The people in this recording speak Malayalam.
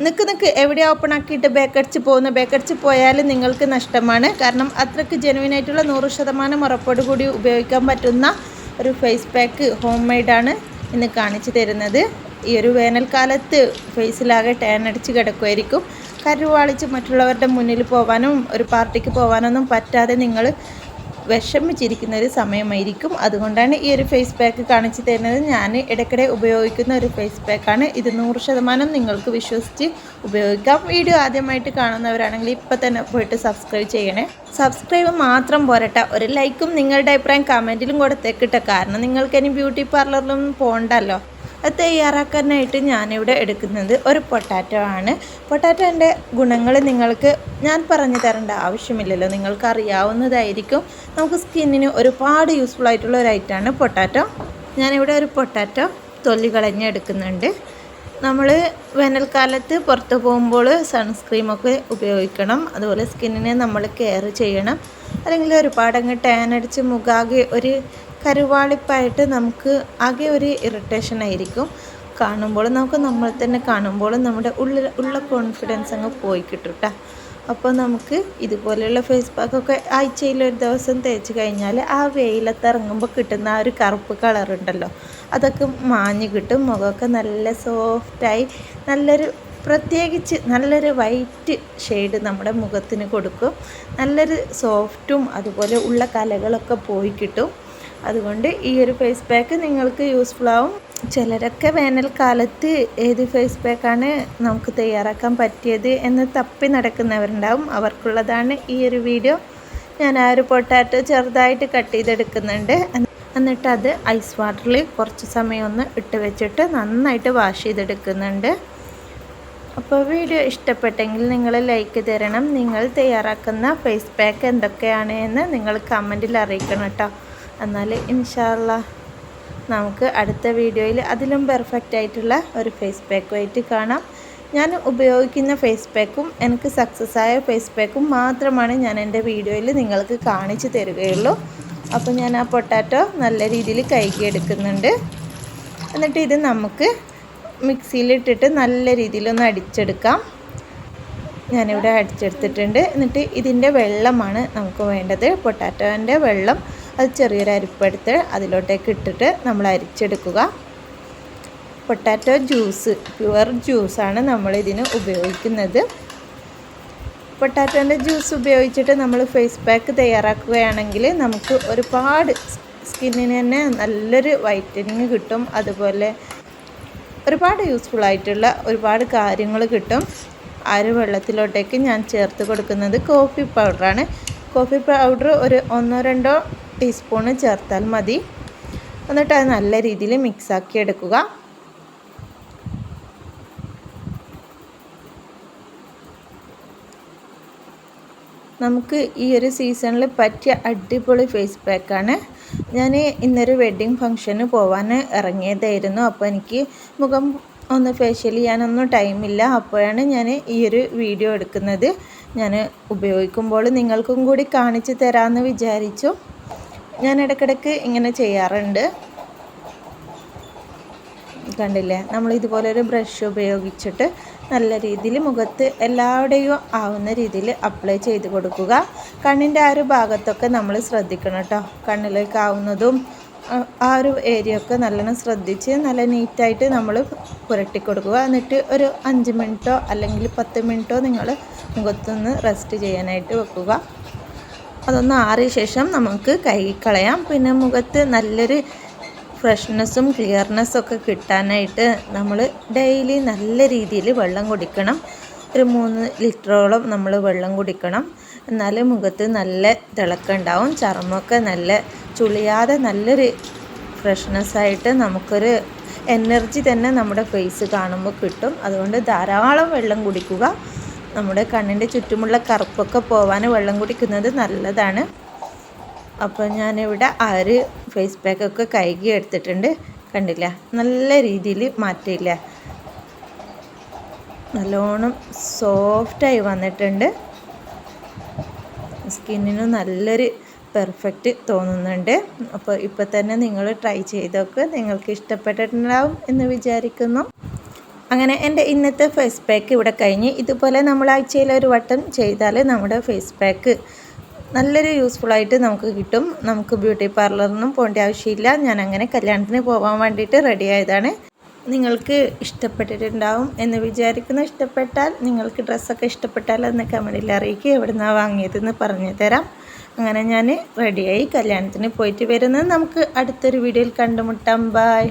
നിൽക്ക് എവിടെ ഓപ്പൺ ആക്കിയിട്ട് ബേക്കടിച്ച് പോകുന്ന ബേക്കടിച്ച് പോയാൽ നിങ്ങൾക്ക് നഷ്ടമാണ്. കാരണം അത്രയ്ക്ക് ജെനുവിനായിട്ടുള്ള 100% ഉറപ്പോടു കൂടി ഉപയോഗിക്കാൻ പറ്റുന്ന ഒരു ഫേസ് പാക്ക് ഹോം മെയ്ഡാണ് ഇന്ന് കാണിച്ചു തരുന്നത്. ഈ ഒരു വേനൽക്കാലത്ത് ഫേസിലാകെ ടാൻ അടിച്ച് കിടക്കുമായിരിക്കും. കരുവാളിച്ച് മറ്റുള്ളവരുടെ മുന്നിൽ പോകാനും ഒരു പാർട്ടിക്ക് പോകാനൊന്നും പറ്റാതെ നിങ്ങൾ വിഷമിച്ചിരിക്കുന്ന ഒരു സമയമായിരിക്കും. അതുകൊണ്ടാണ് ഈ ഒരു ഫേസ് പാക്ക് കാണിച്ചു തരുന്നത്. ഞാൻ ഇടയ്ക്കിടെ ഉപയോഗിക്കുന്ന ഒരു ഫേസ് പാക്കാണ് ഇത്. 100% നിങ്ങൾക്ക് വിശ്വസിച്ച് ഉപയോഗിക്കാം. വീഡിയോ ആദ്യമായിട്ട് കാണുന്നവരാണെങ്കിൽ ഇപ്പം തന്നെ പോയിട്ട് സബ്സ്ക്രൈബ് ചെയ്യണേ. സബ്സ്ക്രൈബ് മാത്രം പോരട്ടെ, ഒരു ലൈക്കും നിങ്ങളുടെ അഭിപ്രായം കമൻറ്റിലും കൊടുത്തേക്കിട്ടെ. കാരണം നിങ്ങൾക്ക് ഇനി ബ്യൂട്ടി പാർലറിലൊന്നും പോകണ്ടല്ലോ. അത് തയ്യാറാക്കാനായിട്ട് ഞാനിവിടെ എടുക്കുന്നത് ഒരു പൊട്ടാറ്റോ ആണ്. പൊട്ടാറ്റോൻ്റെ ഗുണങ്ങൾ നിങ്ങൾക്ക് ഞാൻ പറഞ്ഞു തരേണ്ട ആവശ്യമില്ലല്ലോ, നിങ്ങൾക്ക് അറിയാവുന്നതായിരിക്കും. നമുക്ക് സ്കിന്നിന് ഒരുപാട് യൂസ്ഫുൾ ആയിട്ടുള്ള ഒരു ഐറ്റമാണ് പൊട്ടാറ്റോ. ഞാനിവിടെ ഒരു പൊട്ടാറ്റോ തൊലി കളഞ്ഞെടുക്കുന്നുണ്ട്. നമ്മൾ വേനൽക്കാലത്ത് പുറത്ത് പോകുമ്പോൾ സൺസ്ക്രീമൊക്കെ ഉപയോഗിക്കണം. അതുപോലെ സ്കിന്നിനെ നമ്മൾ കെയർ ചെയ്യണം. അല്ലെങ്കിൽ ഒരുപാടങ്ങ് ടാൻ അടിച്ച് മുഖാകെ ഒരു കരുവാളിപ്പായിട്ട് നമുക്ക് ആകെ ഒരു ഇറിറ്റേഷൻ ആയിരിക്കും. കാണുമ്പോൾ നമുക്ക് നമ്മൾ തന്നെ കാണുമ്പോൾ നമ്മുടെ ഉള്ള കോൺഫിഡൻസ് അങ്ങ് പോയി കിട്ടും കേട്ടോ. അപ്പോൾ നമുക്ക് ഇതുപോലെയുള്ള ഫേസ് പാക്കൊക്കെ ആഴ്ചയിൽ ഒരു ദിവസം തേച്ച് കഴിഞ്ഞാൽ ആ വെയിലത്ത് ഇറങ്ങുമ്പോൾ കിട്ടുന്ന ആ ഒരു കറുപ്പ് കളറുണ്ടല്ലോ, അതൊക്കെ മാഞ്ഞ് കിട്ടും. മുഖമൊക്കെ നല്ല സോഫ്റ്റായി പ്രത്യേകിച്ച് നല്ലൊരു വൈറ്റ് ഷെയ്ഡ് നമ്മുടെ മുഖത്തിന് കൊടുക്കും. നല്ലൊരു സോഫ്റ്റും അതുപോലെ ഉള്ള കലകളൊക്കെ പോയി കിട്ടും. അതുകൊണ്ട് ഈ ഒരു ഫേസ് പാക്ക് നിങ്ങൾക്ക് യൂസ്ഫുൾ ആവും. ചിലരൊക്കെ വേനൽക്കാലത്ത് ഏത് ഫേസ് പാക്കാണ് നമുക്ക് തയ്യാറാക്കാൻ പറ്റിയത് എന്ന് തപ്പി നടക്കുന്നവരുണ്ടാവും. അവർക്കുള്ളതാണ് ഈ ഒരു വീഡിയോ. ഞാൻ ആ ഒരു പൊട്ടാറ്റോ ചെറുതായിട്ട് കട്ട് ചെയ്തെടുക്കുന്നുണ്ട്. എന്നിട്ട് അത് ഐസ് വാട്ടറിൽ കുറച്ച് സമയം ഒന്ന് ഇട്ട് വെച്ചിട്ട് നന്നായിട്ട് വാഷ് ചെയ്തെടുക്കുന്നുണ്ട്. അപ്പോൾ വീഡിയോ ഇഷ്ടപ്പെട്ടെങ്കിൽ നിങ്ങൾ ലൈക്ക് തരണം. നിങ്ങൾ തയ്യാറാക്കുന്ന ഫേസ് പാക്ക് എന്തൊക്കെയാണ് എന്ന് നിങ്ങൾ കമൻറ്റിൽ അറിയിക്കണം കേട്ടോ. എന്നാൽ ഇൻഷാ അല്ലാഹ് നമുക്ക് അടുത്ത വീഡിയോയിൽ അതിലും പെർഫെക്റ്റ് ആയിട്ടുള്ള ഒരു ഫേസ് പാക്കുമായിട്ട് കാണാം. ഞാൻ ഉപയോഗിക്കുന്ന ഫേസ് പാക്കും എനിക്ക് സക്സസ് ആയ ഫേസ് പാക്കും മാത്രമാണ് ഞാൻ എൻ്റെ വീഡിയോയിൽ നിങ്ങൾക്ക് കാണിച്ചു തരികയുള്ളൂ. അപ്പോൾ ഞാൻ ആ പൊട്ടാറ്റോ നല്ല രീതിയിൽ കഴുകിയെടുക്കുന്നുണ്ട്. എന്നിട്ട് ഇത് നമുക്ക് മിക്സിയിലിട്ടിട്ട് നല്ല രീതിയിലൊന്ന് അടിച്ചെടുക്കാം. ഞാനിവിടെ അടിച്ചെടുത്തിട്ടുണ്ട്. എന്നിട്ട് ഇതിൻ്റെ വെള്ളമാണ് നമുക്ക് വേണ്ടത്. പൊട്ടാറ്റോൻ്റെ വെള്ളം അത് ചെറിയൊരു അരിപ്പെടുത്ത് അതിലോട്ടേക്ക് ഇട്ടിട്ട് നമ്മൾ അരിച്ചെടുക്കുക. പൊട്ടാറ്റോ ജ്യൂസ്, പ്യുവർ ജ്യൂസാണ് നമ്മളിതിന് ഉപയോഗിക്കുന്നത്. പൊട്ടാറ്റോൻ്റെ ജ്യൂസ് ഉപയോഗിച്ചിട്ട് നമ്മൾ ഫേസ് പാക്ക് തയ്യാറാക്കുകയാണെങ്കിൽ നമുക്ക് ഒരുപാട് സ്കിന്നിന് തന്നെ നല്ലൊരു വൈറ്റനിങ് കിട്ടും. അതുപോലെ ഒരുപാട് യൂസ്ഫുൾ ആയിട്ടുള്ള ഒരുപാട് കാര്യങ്ങൾ കിട്ടും. ആ ഒരു വെള്ളത്തിലോട്ടേക്ക് ഞാൻ ചേർത്ത് കൊടുക്കുന്നത് കോഫി പൗഡറാണ്. കോഫി പൗഡർ ഒരു 1-2 ടീസ്പൂണ് ചേർത്താൽ മതി. എന്നിട്ട് അത് നല്ല രീതിയിൽ മിക്സാക്കി എടുക്കുക. നമുക്ക് ഈ ഒരു സീസണിൽ പറ്റിയ അടിപൊളി ഫേസ് പാക്കാണ്. ഞാൻ ഇന്നൊരു വെഡ്ഡിങ് ഫംഗ്ഷന് പോകാൻ ഇറങ്ങിയതായിരുന്നു. അപ്പോൾ എനിക്ക് മുഖം ഒന്ന് ഫേഷ്യൽ ചെയ്യാനൊന്നും ടൈമില്ല. അപ്പോഴാണ് ഞാൻ ഈ ഒരു വീഡിയോ എടുക്കുന്നത്. ഞാൻ ഉപയോഗിക്കുമ്പോൾ നിങ്ങൾക്കും കൂടി കാണിച്ചു തരാമെന്ന് വിചാരിച്ചു. ഞാൻ ഇടയ്ക്കിടയ്ക്ക് ഇങ്ങനെ ചെയ്യാറുണ്ട്. കണ്ടില്ലേ, നമ്മൾ ഇതുപോലൊരു ബ്രഷ് ഉപയോഗിച്ചിട്ട് നല്ല രീതിയിൽ മുഖത്ത് എല്ലാവിടെയും ആവുന്ന രീതിയിൽ അപ്ലൈ ചെയ്ത് കൊടുക്കുക. കണ്ണിൻ്റെ ആ ഒരു ഭാഗത്തൊക്കെ നമ്മൾ ശ്രദ്ധിക്കണം കേട്ടോ. കണ്ണിലേക്ക് ആവുന്നതും ആ ഒരു ഏരിയ ഒക്കെ നല്ലോണം ശ്രദ്ധിച്ച് നല്ല നീറ്റായിട്ട് നമ്മൾ പുരട്ടി കൊടുക്കുക. എന്നിട്ട് ഒരു 5 മിനിറ്റോ അല്ലെങ്കിൽ 10 മിനിറ്റോ നിങ്ങൾ മുഖത്തൊന്ന് റെസ്റ്റ് ചെയ്യാനായിട്ട് വെക്കുക. അതൊന്ന് ആറിയ ശേഷം നമുക്ക് കഴുകിക്കളയാം. പിന്നെ മുഖത്ത് നല്ലൊരു ഫ്രഷ്നെസ്സും ക്ലിയർനെസ്സും ഒക്കെ കിട്ടാനായിട്ട് നമ്മൾ ഡെയിലി നല്ല രീതിയിൽ വെള്ളം കുടിക്കണം. ഒരു 3 ലിറ്ററോളം നമ്മൾ വെള്ളം കുടിക്കണം. എന്നാൽ മുഖത്ത് നല്ല തിളക്കമുണ്ടാവും. ചർമ്മമൊക്കെ നല്ല ചുളിയാതെ നല്ലൊരു ഫ്രഷ്നെസ്സായിട്ട് നമുക്കൊരു എനർജി തന്നെ നമ്മുടെ ഫേസ് കാണുമ്പോൾ കിട്ടും. അതുകൊണ്ട് ധാരാളം വെള്ളം കുടിക്കുക. നമ്മുടെ കണ്ണിൻ്റെ ചുറ്റുമുള്ള കറുപ്പൊക്കെ പോവാൻ വെള്ളം കുടിക്കുന്നത് നല്ലതാണ്. അപ്പോൾ ഞാനിവിടെ ആ ഒരു ഫേസ് പാക്കൊക്കെ കഴുകി എടുത്തിട്ടുണ്ട്. കണ്ടില്ല, നല്ല രീതിയിൽ മാറ്റിയില്ല, നല്ലോണം സോഫ്റ്റായി വന്നിട്ടുണ്ട്. സ്കിന്നിനും നല്ലൊരു പെർഫെക്റ്റ് തോന്നുന്നുണ്ട്. അപ്പോൾ ഇപ്പോൾ തന്നെ നിങ്ങൾ ട്രൈ ചെയ്തൊക്കെ നിങ്ങൾക്ക് ഇഷ്ടപ്പെട്ടിട്ടുണ്ടാവും എന്ന് വിചാരിക്കുന്നു. അങ്ങനെ എൻ്റെ ഇന്നത്തെ ഫേസ് പാക്ക് ഇവിടെ കഴിഞ്ഞ്. ഇതുപോലെ നമ്മൾ ആഴ്ചയിൽ ഒരു വട്ടം ചെയ്താൽ നമ്മുടെ ഫേസ് പാക്ക് നല്ലൊരു യൂസ്ഫുള്ളായിട്ട് നമുക്ക് കിട്ടും. നമുക്ക് ബ്യൂട്ടി പാർലറിനൊന്നും പോകേണ്ട ആവശ്യമില്ല. ഞാൻ അങ്ങനെ കല്യാണത്തിന് പോകാൻ വേണ്ടിയിട്ട് റെഡി ആയതാണ്. നിങ്ങൾക്ക് ഇഷ്ടപ്പെട്ടിട്ടുണ്ടാവും എന്ന് വിചാരിക്കുന്നു. ഇഷ്ടപ്പെട്ടാൽ, നിങ്ങൾക്ക് ഡ്രസ്സൊക്കെ ഇഷ്ടപ്പെട്ടാൽ ഒന്ന് കമൻറ്റിൽ അറിയിക്കുക. എവിടെ നിന്നാണ് വാങ്ങിയതെന്ന് പറഞ്ഞു തരാം. അങ്ങനെ ഞാൻ റെഡിയായി കല്യാണത്തിന് പോയിട്ട് വരുന്നത്. നമുക്ക് അടുത്തൊരു വീഡിയോയിൽ കണ്ടുമുട്ടാം. ബൈ.